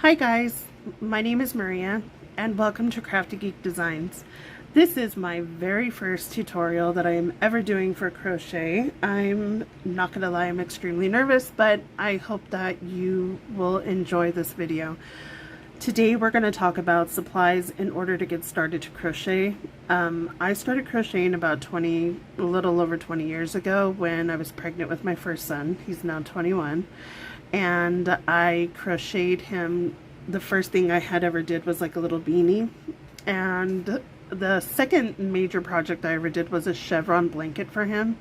Hi guys, my name is Maria and welcome to Crafty Geek Designs. This is my very first tutorial that I am ever doing for crochet. I'm not gonna lie, I'm extremely nervous, but I hope that you will enjoy this video. Today we're going to talk about supplies in order to get started to crochet. I started crocheting about a little over 20 years ago when I was pregnant with my first son. He's now 21. And I crocheted him. The first thing I had ever did was like a little beanie. And the second major project I ever did was a chevron blanket for him.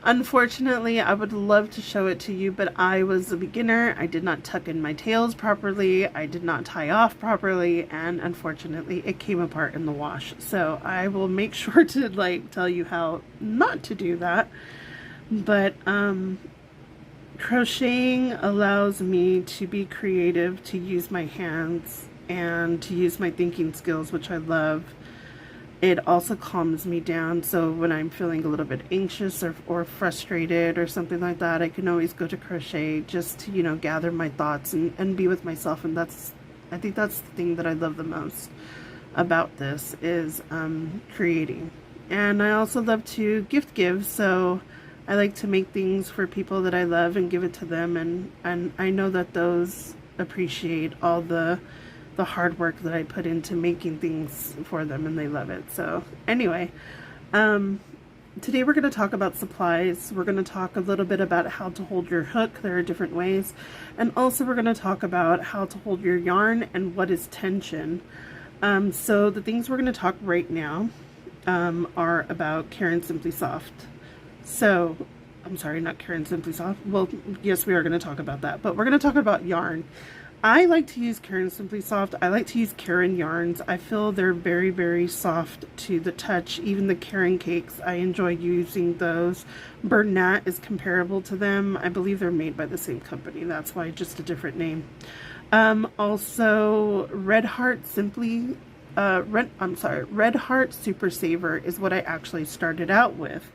Unfortunately, I would love to show it to you, but I was a beginner. I did not tuck in my tails properly. I did not tie off properly, and unfortunately, it came apart in the wash. So I will make sure to tell you how not to do that. But crocheting allows me to be creative, to use my hands, and to use my thinking skills, which I love. It also calms me down, so when I'm feeling a little bit anxious or frustrated or something like that, I can always go to crochet just to, gather my thoughts and be with myself. And I think that's the thing that I love the most about this is creating. And I also love to gift give, so I like to make things for people that I love and give it to them, and I know that those appreciate all the hard work that I put into making things for them, and they love it. So anyway, today we're going to talk about supplies. We're going to talk a little bit about how to hold your hook. There are different ways. And also we're going to talk about how to hold your yarn and what is tension. So the things we're going to talk right now are about Caron Simply Soft. So, I'm sorry, not Caron Simply Soft. Well, yes, we are going to talk about that, but we're going to talk about yarn. I like to use Caron Simply Soft. I like to use Caron yarns. I feel they're very, very soft to the touch. Even the Caron cakes, I enjoy using those. Bernat is comparable to them. I believe they're made by the same company. That's why just a different name. Also, Red Heart Super Saver is what I actually started out with.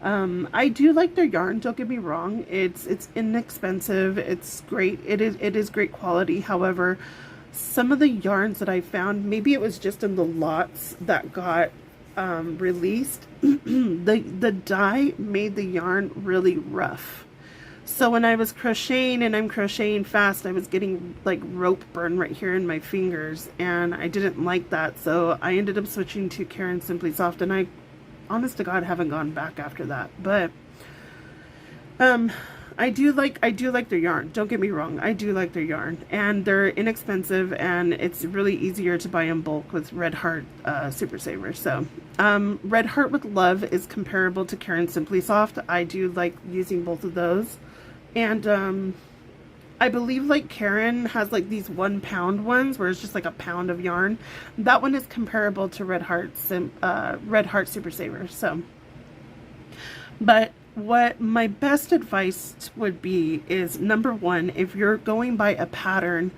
I do like their yarn, don't get me wrong. It's inexpensive, it's great, it is great quality. However, some of the yarns that I found, maybe it was just in the lots that got released, the dye made the yarn really rough. So when I was crocheting, and I'm crocheting fast, I was getting like rope burn right here in my fingers, and I didn't like that. So I ended up switching to Caron Simply Soft, and I honest to God haven't gone back after that. But I do like their yarn, don't get me wrong. I do like their yarn, and they're inexpensive, and it's really easier to buy in bulk with Red Heart Super Saver. So Red Heart with Love is comparable to Caron Simply Soft. I do like using both of those. And I believe like Caron has like these 1 pound ones where it's just like a pound of yarn. That one is comparable to Red Heart Super Saver. So, but what my best advice would be is, number one, if you're going by a pattern,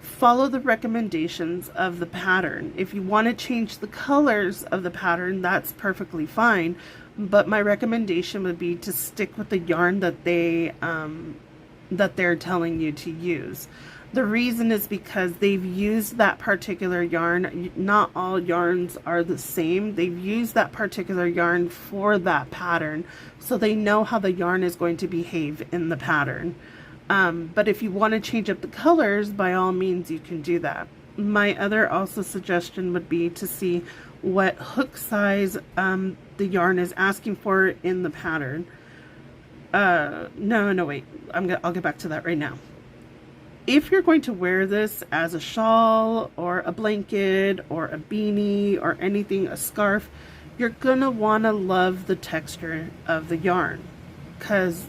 follow the recommendations of the pattern. If you want to change the colors of the pattern, that's perfectly fine. But my recommendation would be to stick with the yarn that they're telling you to use. The reason is because they've used that particular yarn. Not all yarns are the same. They've used that particular yarn for that pattern, so they know how the yarn is going to behave in the pattern. But if you want to change up the colors, by all means you can do that. My other also suggestion would be to see what hook size the yarn is asking for in the pattern. No, wait, I'll get back to that right now. If you're going to wear this as a shawl or a blanket or a beanie or anything, a scarf, you're gonna want to love the texture of the yarn, because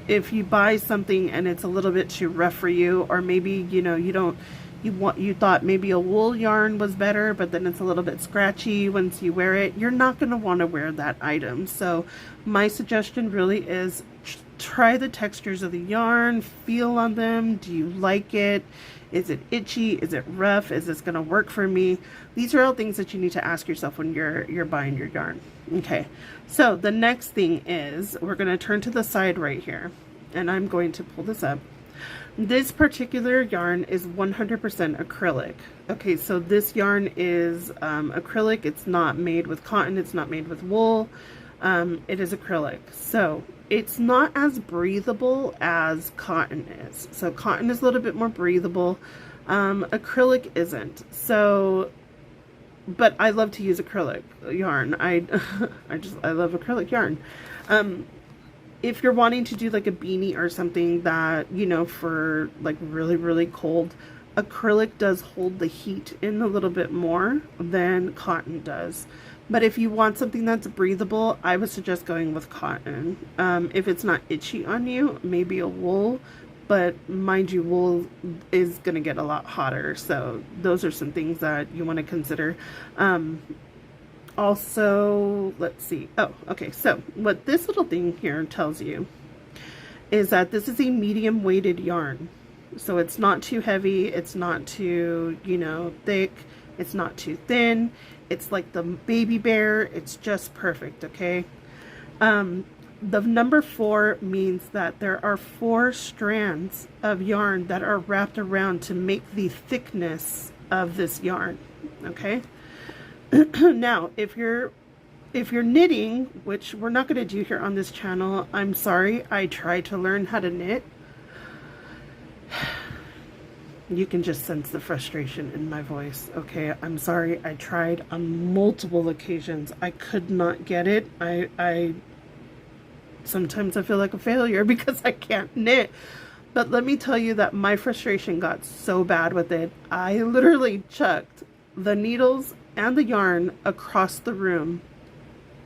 if you buy something and it's a little bit too rough for you, or maybe you thought maybe a wool yarn was better, but then it's a little bit scratchy once you wear it, you're not going to want to wear that item. So my suggestion really is try the textures of the yarn, feel on them. Do you like it? Is it itchy? Is it rough? Is this going to work for me? These are all things that you need to ask yourself when you're buying your yarn. Okay, so the next thing is we're going to turn to the side right here, and I'm going to pull this up. This particular yarn is 100% acrylic. Okay, so this yarn is acrylic. It's not made with cotton. It's not made with wool. It is acrylic. So it's not as breathable as cotton is. So cotton is a little bit more breathable. Acrylic isn't. So, but I love to use acrylic yarn. I love acrylic yarn. If you're wanting to do like a beanie or something that, you know, for like really, really cold, acrylic does hold the heat in a little bit more than cotton does. But if you want something that's breathable, I would suggest going with cotton. If it's not itchy on you, maybe a wool. But mind you, wool is going to get a lot hotter. So those are some things that you want to consider. Also, let's see. Oh, okay. So what this little thing here tells you is that this is a medium weighted yarn. So it's not too heavy. It's not too, you know, thick. It's not too thin. It's like the baby bear. It's just perfect. Okay. The number 4 means that there are 4 strands of yarn that are wrapped around to make the thickness of this yarn. Okay. Now, if you're knitting, which we're not going to do here on this channel, I'm sorry, I tried to learn how to knit. You can just sense the frustration in my voice. Okay, I'm sorry, I tried on multiple occasions. I could not get it. I sometimes I feel like a failure because I can't knit. But let me tell you that my frustration got so bad with it. I literally chucked the needles and the yarn across the room,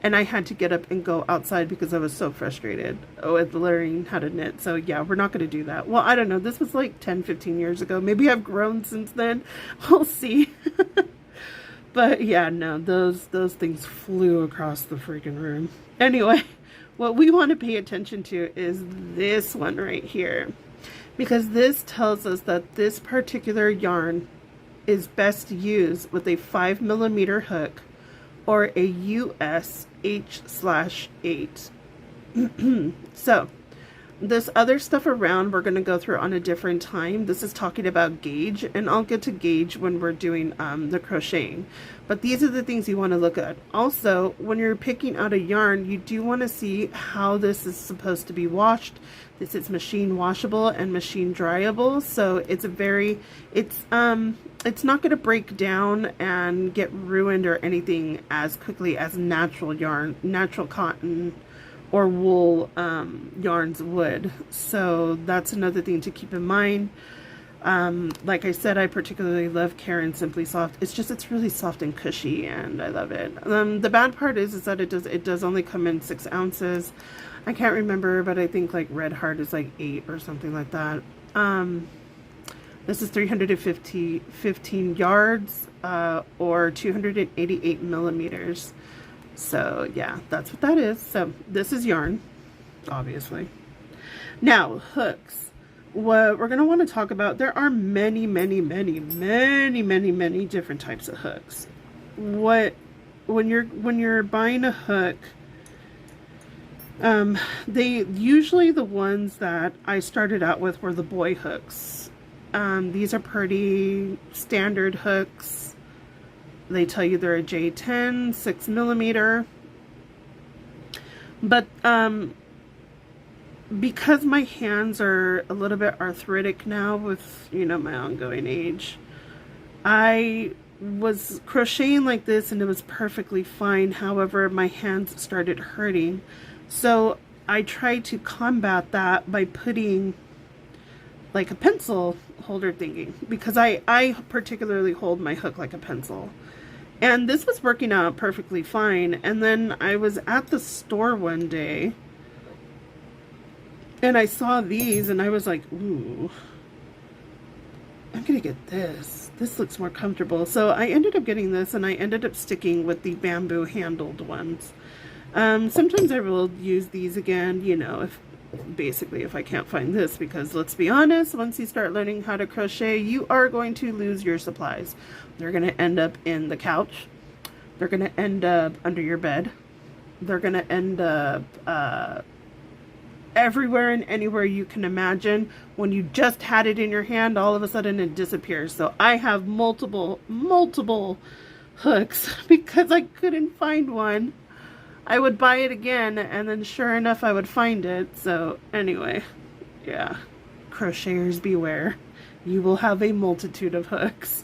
and I had to get up and go outside because I was so frustrated with learning how to knit. So yeah, we're not going to do that. Well, I don't know, this was like 10-15 years ago. Maybe I've grown since then. We'll see. But yeah, no, those things flew across the freaking room. Anyway, what we want to pay attention to is this one right here, because this tells us that this particular yarn is best used with a 5mm hook or a US H/8. So this other stuff around we're going to go through on a different time. This is talking about gauge, and I'll get to gauge when we're doing the crocheting. But these are the things you want to look at. Also, when you're picking out a yarn, you do want to see how this is supposed to be washed. This is machine washable and machine dryable, so it's not going to break down and get ruined or anything as quickly as natural yarn, natural cotton or wool yarns would. So that's another thing to keep in mind. Like I said, I particularly love Karen Simply Soft. It's really soft and cushy, and I love it. The bad part is that it does only come in 6 ounces. I can't remember, but I think like Red Heart is like 8 or something like that. This is 315 yards or 288 millimeters. So yeah, that's what that is. So this is yarn, obviously. Now, hooks. What we're going to want to talk about, there are many different types of hooks. When you're buying a hook, usually the ones that I started out with were the boy hooks. These are pretty standard hooks. They tell you they're a J10, 6mm. But because my hands are a little bit arthritic now with, you know, my ongoing age, I was crocheting like this and it was perfectly fine. However, my hands started hurting. So I tried to combat that by putting like a pencil holder thingy, because I particularly hold my hook like a pencil. And this was working out perfectly fine. And then I was at the store one day and I saw these and I was like, ooh, I'm gonna get this. This looks more comfortable. So I ended up getting this, and I ended up sticking with the bamboo handled ones. Sometimes I will use these again, you know, if I can't find this, because let's be honest, once you start learning how to crochet, you are going to lose your supplies. They're going to end up in the couch. They're going to end up under your bed. They're going to end up everywhere and anywhere you can imagine. When you just had it in your hand, all of a sudden it disappears. So I have multiple hooks because I couldn't find one. I would buy it again, and then sure enough I would find it. So anyway, yeah, crocheters beware. You will have a multitude of hooks.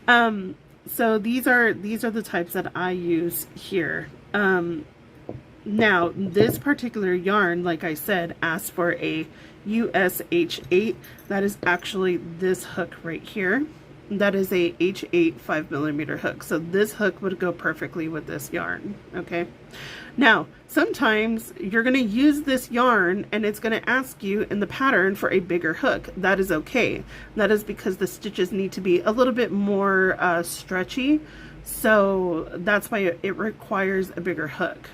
So these are the types that I use here. Now this particular yarn, like I said, asks for a USH8. That is actually this hook right here. That is a H8 5mm hook. So this hook would go perfectly with this yarn. Okay. Now, sometimes you're going to use this yarn and it's going to ask you in the pattern for a bigger hook. That is okay. That is because the stitches need to be a little bit more stretchy. So that's why it requires a bigger hook.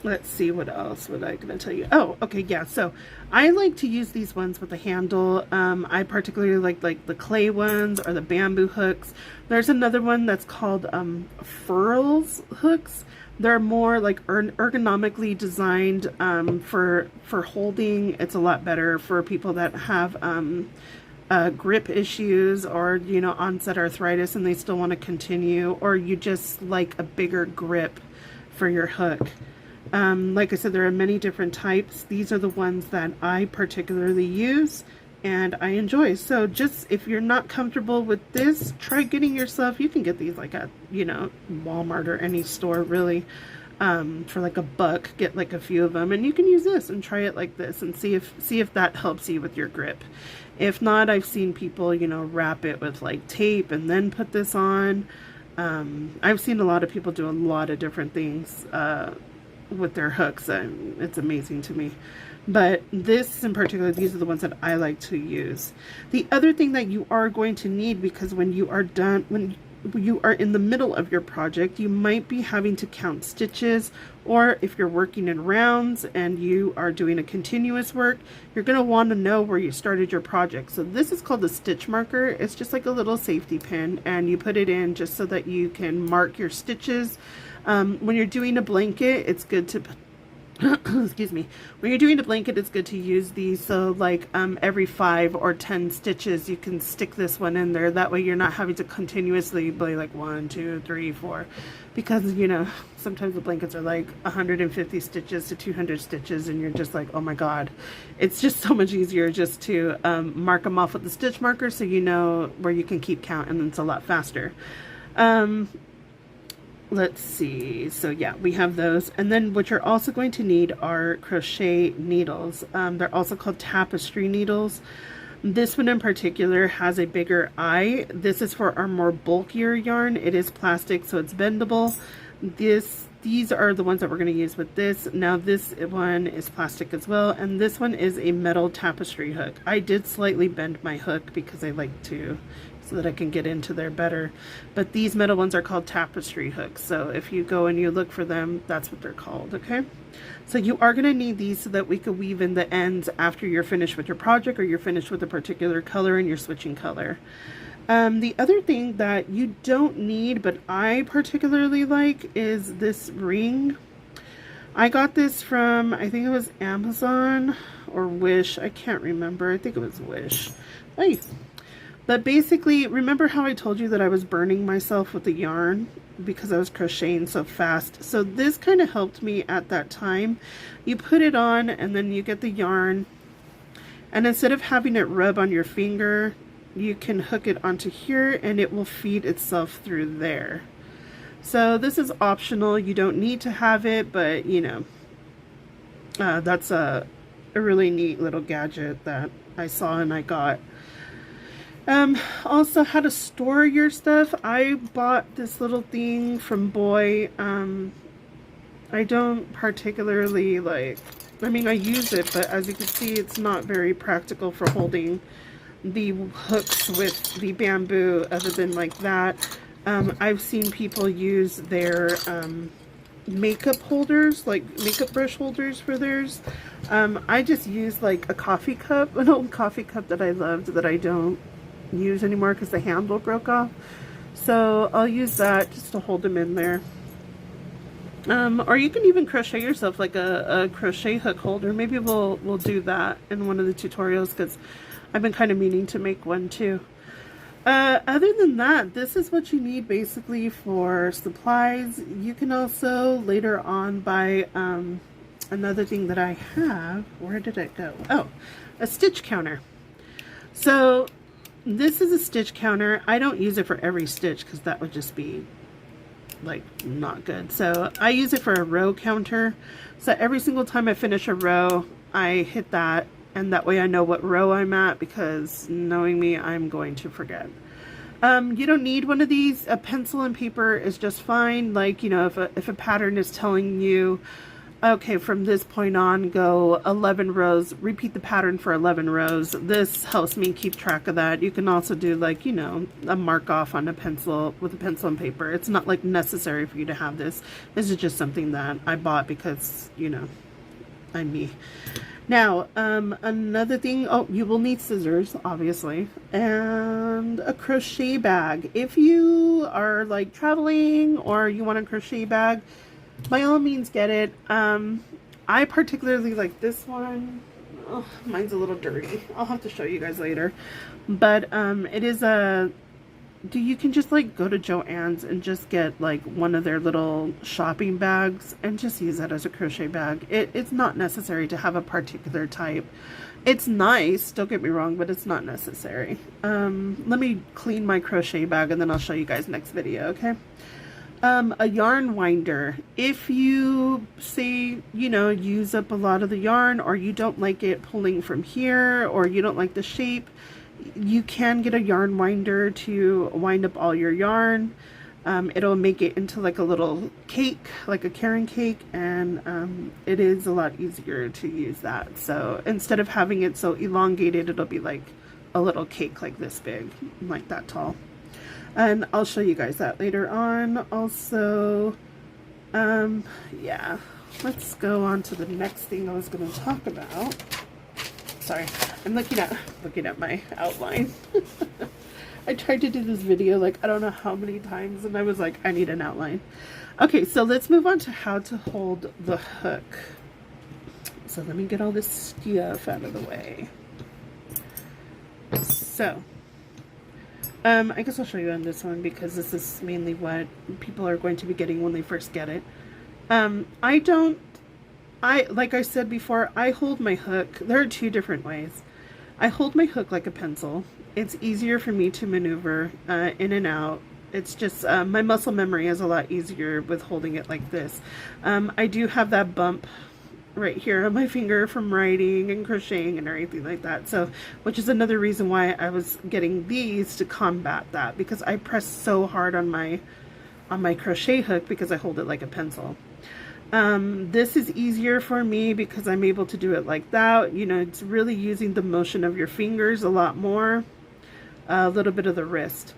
Let's see, what else was I going to tell you? Oh, okay, yeah. So I like to use these ones with a handle. I particularly like the clay ones or the bamboo hooks. There's another one that's called furls hooks. They're more like ergonomically designed for holding. It's a lot better for people that have grip issues, or you know, onset arthritis and they still want to continue, or you just like a bigger grip for your hook. Like I said, there are many different types. These are the ones that I particularly use and I enjoy. So just if you're not comfortable with this, try getting yourself, you can get these like at, you know, Walmart or any store really, for like $1. Get like a few of them and you can use this and try it like this and see if that helps you with your grip. If not, I've seen people, you know, wrap it with like tape and then put this on. I've seen a lot of people do a lot of different things with their hooks, and it's amazing to me. But this in particular, these are the ones that I like to use. The other thing that you are going to need, because when you are done, when you are in the middle of your project, you might be having to count stitches, or if you're working in rounds and you are doing a continuous work, you're going to want to know where you started your project. So this is called a stitch marker. It's just like a little safety pin, and you put it in just so that you can mark your stitches. When you're doing a blanket, it's good to excuse me, when you're doing a blanket, it's good to use these. So like every 5 or 10 stitches you can stick this one in there. That way you're not having to continuously play like 1, 2, 3, 4, because you know, sometimes the blankets are like 150 stitches to 200 stitches and you're just like, oh my god. It's just so much easier just to mark them off with the stitch marker, so you know where you can keep count, and it's a lot faster. Let's see, so yeah, we have those. And then what you're also going to need are crochet needles. They're also called tapestry needles. This one in particular has a bigger eye. This is for our more bulkier yarn. It is plastic, so it's bendable. These are the ones that we're going to use with this. Now this one is plastic as well, and this one is a metal tapestry hook. I did slightly bend my hook because I like to, so that I can get into there better. But these metal ones are called tapestry hooks. So if you go and you look for them, that's what they're called, okay? So you are gonna need these so that we can weave in the ends after you're finished with your project, or you're finished with a particular color and you're switching color. The other thing that you don't need, but I particularly like, is this ring. I got this from, I think it was Amazon or Wish. I can't remember. I think it was Wish. Nice. But basically, remember how I told you that I was burning myself with the yarn because I was crocheting so fast? So this kind of helped me at that time. You put it on and then you get the yarn, and instead of having it rub on your finger, you can hook it onto here and it will feed itself through there. So this is optional. You don't need to have it, but you know, that's a really neat little gadget that I saw and I got. Also, how to store your stuff. I bought this little thing from Boy. I don't particularly like, I mean, I use it, but as you can see, it's not very practical for holding the hooks with the bamboo, other than like that. I've seen people use their makeup holders, like makeup brush holders for theirs. I just use like a coffee cup, an old coffee cup that I loved that I don't use anymore because the handle broke off. So I'll use that just to hold them in there. Or you can even crochet yourself like a crochet hook holder. Maybe we'll do that in one of the tutorials, because I've been kind of meaning to make one too. Other than that, this is what you need basically for supplies. You can also later on buy another thing that I have. Where did it go? Oh, a stitch counter. So this is a stitch counter. I don't use it for every stitch because that would just be like not good. So I use it for a row counter. So every single time I finish a row, I hit that, and that way I know what row I'm at, because knowing me, I'm going to forget. You don't need one of these. A pencil and paper is just fine. Like, you know, if a pattern is telling you, okay, from this point on, go 11 rows, repeat the pattern for 11 rows. This helps me keep track of that. You can also do, like, you know, a mark off on a pencil with a pencil and paper. It's not like necessary for you to have this. This is just something that I bought because, you know, I'm me. Now, another thing, oh, you will need scissors, obviously, and a crochet bag. If you are like traveling or you want a crochet bag, by all means get it. I particularly like this one. Oh, mine's a little dirty. I'll have to show you guys later. But it is you can just like go to Joann's and just get like one of their little shopping bags and just use that as a crochet bag. It's not necessary to have a particular type. It's nice, don't get me wrong, but it's not necessary. Let me clean my crochet bag and then I'll show you guys next video, okay? A yarn winder. If you say, you know, use up a lot of the yarn, or you don't like it pulling from here, or you don't like the shape, you can get a yarn winder to wind up all your yarn. It'll make it into like a little cake, like a Karen cake, and it is a lot easier to use that. So instead of having it so elongated, it'll be like a little cake like this big, like that tall. And I'll show you guys that later on. Also, yeah, let's go on to the next thing I was going to talk about. Sorry, I'm looking at my outline. I tried to do this video like I don't know how many times, and I was like, I need an outline. Okay, so let's move on to how to hold the hook. So let me get all this stuff out of the way. So I guess I'll show you on this one because this is mainly what people are going to be getting when they first get it. Like I said before, I hold my hook. There are two different ways. I hold my hook like a pencil. It's easier for me to maneuver in and out. It's just my muscle memory is a lot easier with holding it like this. I do have that bump right here on my finger from writing and crocheting and everything like that, so which is another reason why I was getting these to combat that, because I press so hard on my crochet hook because I hold it like a pencil. This is easier for me because I'm able to do it like that. You know, it's really using the motion of your fingers a lot more, a little bit of the wrist.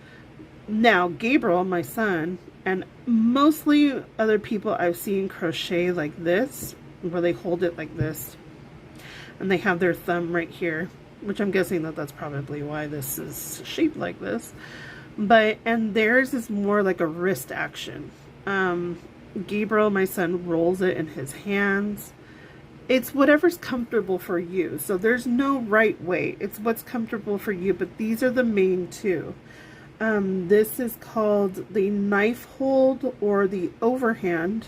Now Gabriel, my son, and mostly other people I've seen crochet like this, where they hold it like this and they have their thumb right here, which I'm guessing that that's probably why this is shaped like this. And theirs is more like a wrist action. Gabriel, my son, rolls it in his hands. It's whatever's comfortable for you. So there's no right way. It's what's comfortable for you, but these are the main two. This is called the knife hold or the overhand,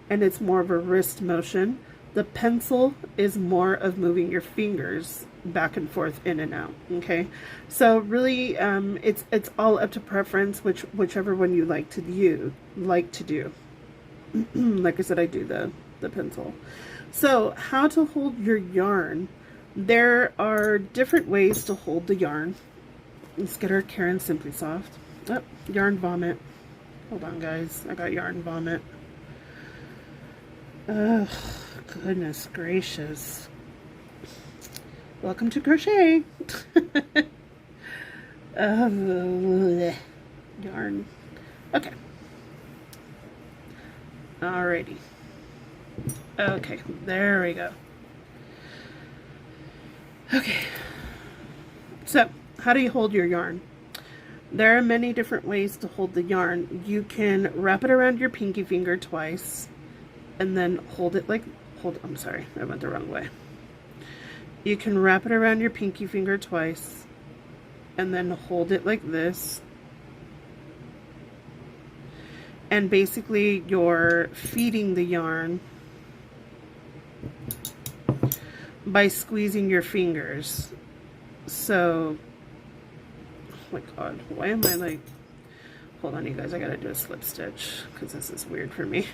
and it's more of a wrist motion. The pencil is more of moving your fingers back and forth, in and out. Okay, so really, it's all up to preference, whichever one you like to do. Like I said, I do the pencil. So how to hold your yarn? There are different ways to hold the yarn. Let's get our Karen Simply Soft. Oh, yarn vomit. Hold on, guys. I got yarn vomit. Oh, goodness gracious. Welcome to crochet. Yarn. Okay. Alrighty. Okay, there we go. Okay. So, how do you hold your yarn? There are many different ways to hold the yarn. You can wrap it around your pinky finger twice. and then hold it like, I'm sorry, I went the wrong way. You can wrap it around your pinky finger twice and then hold it like this. And basically you're feeding the yarn by squeezing your fingers. So, oh my god, why am I like, hold on you guys, I gotta do a slip stitch because this is weird for me.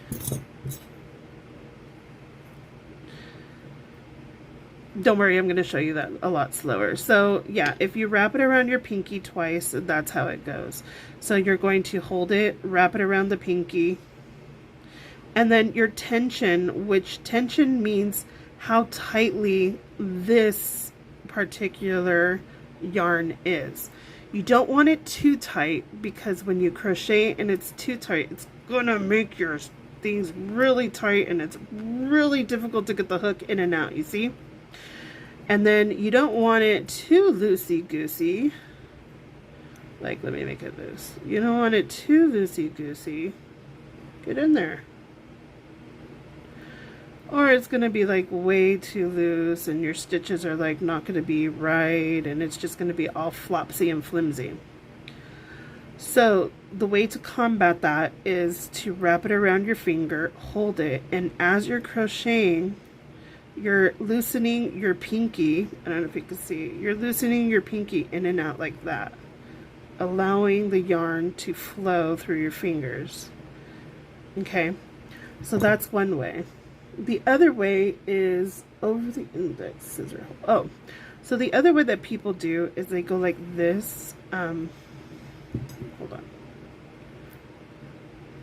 Don't worry, I'm going to show you that a lot slower. So yeah, if you wrap it around your pinky twice, that's how it goes. So you're going to hold it, wrap it around the pinky, and then your tension, which tension means how tightly this particular yarn is. You don't want it too tight, because when you crochet and it's too tight, it's going to make your things really tight and it's really difficult to get the hook in and out, you see? And then you don't want it too loosey-goosey. Like, let me make it loose. You don't want it too loosey-goosey. Get in there. Or it's going to be like way too loose and your stitches are like not going to be right and it's just going to be all flopsy and flimsy. So the way to combat that is to wrap it around your finger, hold it, and as you're crocheting, you're loosening your pinky. I don't know if you can see, you're loosening your pinky in and out like that, allowing the yarn to flow through your fingers. Okay, so that's one way. The other way is over the index scissor. Oh, so the other way that people do is they go like this. Hold on.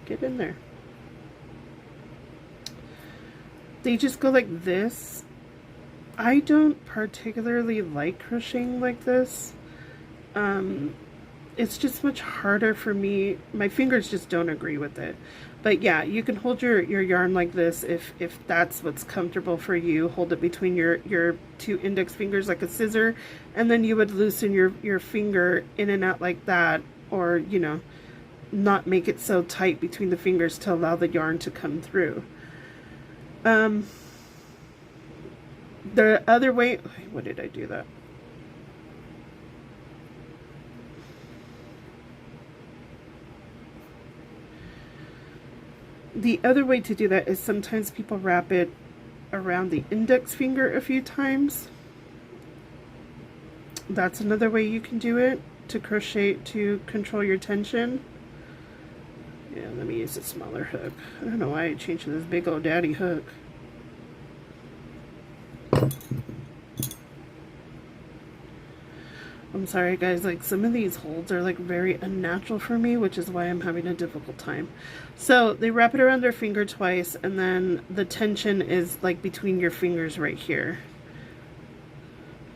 Get in there. They just go like this. I don't particularly like crocheting like this. It's just much harder for me. My fingers just don't agree with it. But yeah, you can hold your yarn like this if that's what's comfortable for you. Hold it between your two index fingers like a scissor, and then you would loosen your finger in and out like that, or you know, not make it so tight between the fingers to allow the yarn to come through. The other way, what did I do that? The other way to do that is sometimes people wrap it around the index finger a few times. That's another way you can do it to crochet, to control your tension. Yeah, let me use a smaller hook. I don't know why I changed to this big old daddy hook. I'm sorry guys, like some of these holds are like very unnatural for me, which is why I'm having a difficult time. So they wrap it around their finger twice, and then the tension is like between your fingers right here.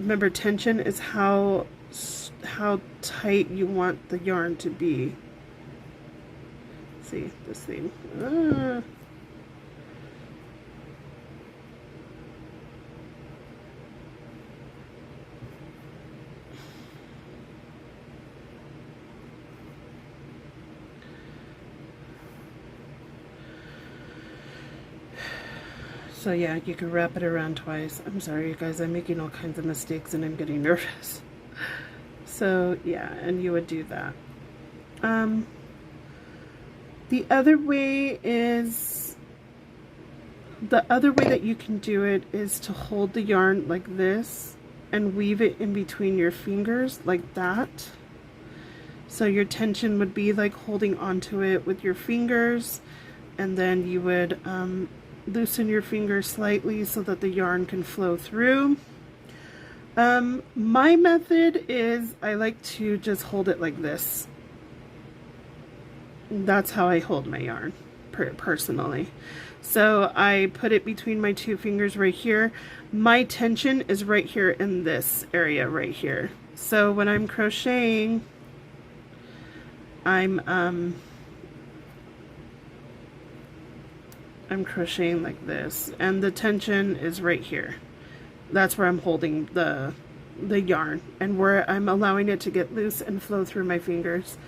Remember, tension is how tight you want the yarn to be. See this thing. So yeah, you can wrap it around twice. I'm sorry you guys, I'm making all kinds of mistakes and I'm getting nervous. So yeah, and you would do that. The other way that you can do it is to hold the yarn like this and weave it in between your fingers like that. So your tension would be like holding onto it with your fingers, and then you would loosen your fingers slightly so that the yarn can flow through. My method is I like to just hold it like this. That's how I hold my yarn personally. So I put it between my two fingers right here. My tension is right here in this area right here. So when I'm crocheting, I'm crocheting like this, and the tension is right here. That's where I'm holding the yarn, and where I'm allowing it to get loose and flow through my fingers.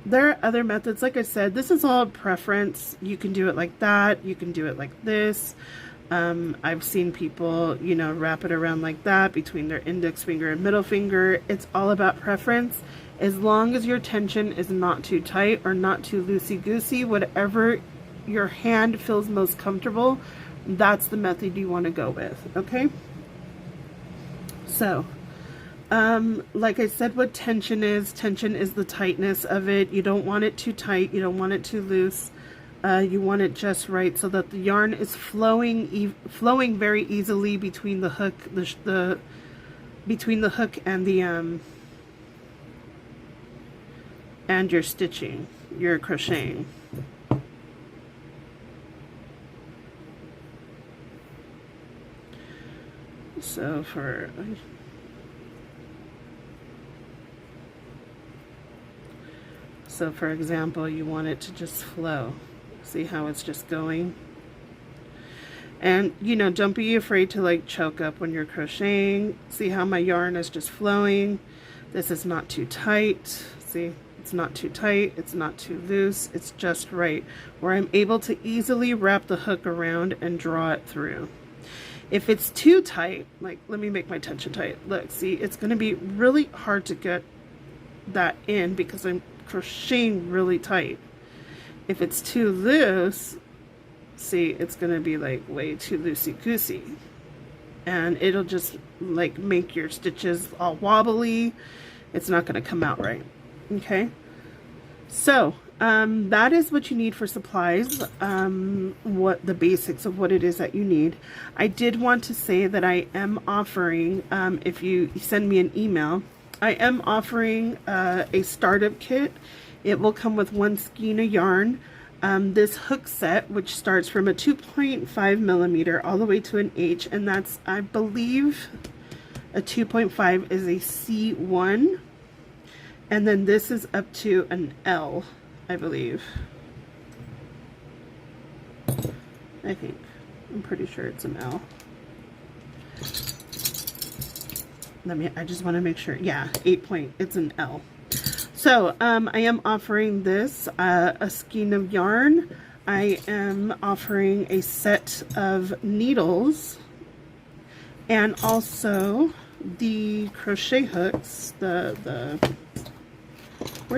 there are other methods. Like I said, this is all preference. You can do it like that. You can do it like this. I've seen people, you know, wrap it around like that between their index finger and middle finger. It's all about preference. As long as your tension is not too tight or not too loosey-goosey, whatever your hand feels most comfortable, that's the method you want to go with, okay? So, like I said, what tension is the tightness of it. You don't want it too tight. You don't want it too loose. You want it just right so that the yarn is flowing very easily between the hook, between the hook and the and your stitching, your crocheting. So for example, you want it to just flow. See how it's just going? And, you know, don't be afraid to like choke up when you're crocheting. See how my yarn is just flowing? This is not too tight. See, it's not too tight. It's not too loose. It's just right, where I'm able to easily wrap the hook around and draw it through. If it's too tight, like, let me make my tension tight. Look, see, it's going to be really hard to get that in because I'm crocheting really tight. If it's too loose, see, it's going to be like way too loosey-goosey. And it'll just like make your stitches all wobbly. It's not going to come out right. Okay? So, that is what you need for supplies. What the basics of what it is that you need. I did want to say that I am offering, if you send me an email, I am offering a startup kit. It will come with 1 skein of yarn. This hook set, which starts from a 2.5 millimeter all the way to an H, and that's, I believe, a 2.5 is a C1, and then this is up to an L, I believe. I think. I'm pretty sure it's an L. I just want to make sure. Yeah, 8 point, it's an L. So, I am offering this, a skein of yarn. I am offering a set of needles, and also the crochet hooks, where'd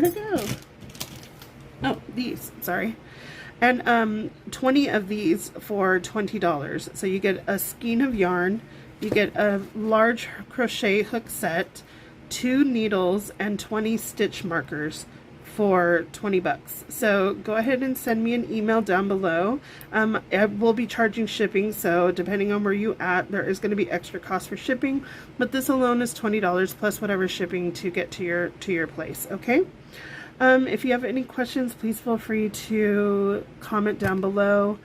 it go? Oh, these, sorry. And 20 of these for $20. So you get a skein of yarn, you get a large crochet hook set, 2 needles, and 20 stitch markers for 20 bucks. So go ahead and send me an email down below. I will be charging shipping, so depending on where you at, there is going to be extra cost for shipping, but this alone is $20 plus whatever shipping to get to your place. Okay? If you have any questions, please feel free to comment down below.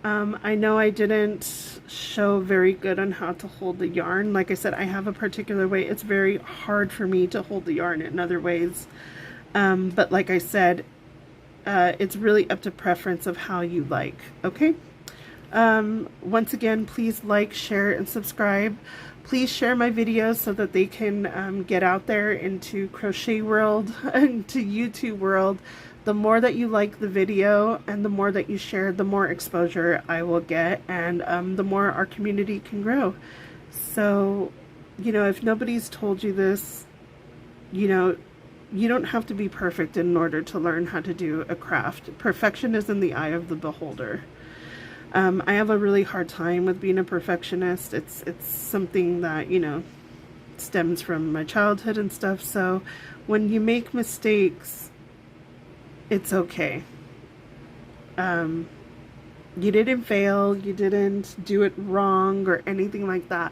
I know I didn't show very good on how to hold the yarn. Like I said, I have a particular way. It's very hard for me to hold the yarn in other ways. But like I said, it's really up to preference of how you like. Okay? Once again, please like, share, and subscribe. Please share my videos so that they can get out there into crochet world and to YouTube world. The more that you like the video and the more that you share, the more exposure I will get, and the more our community can grow. So, you know, if nobody's told you this, you know, you don't have to be perfect in order to learn how to do a craft. Perfection is in the eye of the beholder. I have a really hard time with being a perfectionist. It's something that, you know, stems from my childhood and stuff. So when you make mistakes, it's okay. You didn't fail, you didn't do it wrong or anything like that.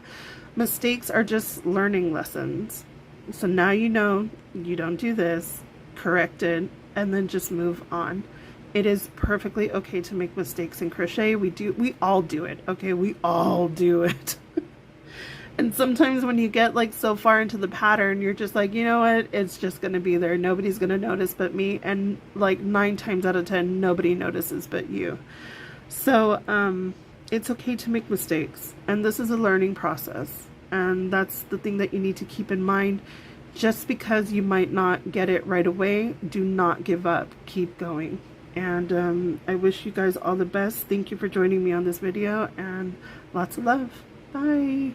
Mistakes are just learning lessons. So now you know you don't do this, correct it, and then just move on. It is perfectly okay to make mistakes in crochet. We all do it, okay? We all do it. And sometimes when you get like so far into the pattern, you're just like, you know what? It's just going to be there. Nobody's going to notice but me. And like 9 times out of 10, nobody notices but you. So it's okay to make mistakes. And this is a learning process. And that's the thing that you need to keep in mind. just because you might not get it right away, do not give up. Keep going. And I wish you guys all the best. Thank you for joining me on this video, and lots of love. Bye.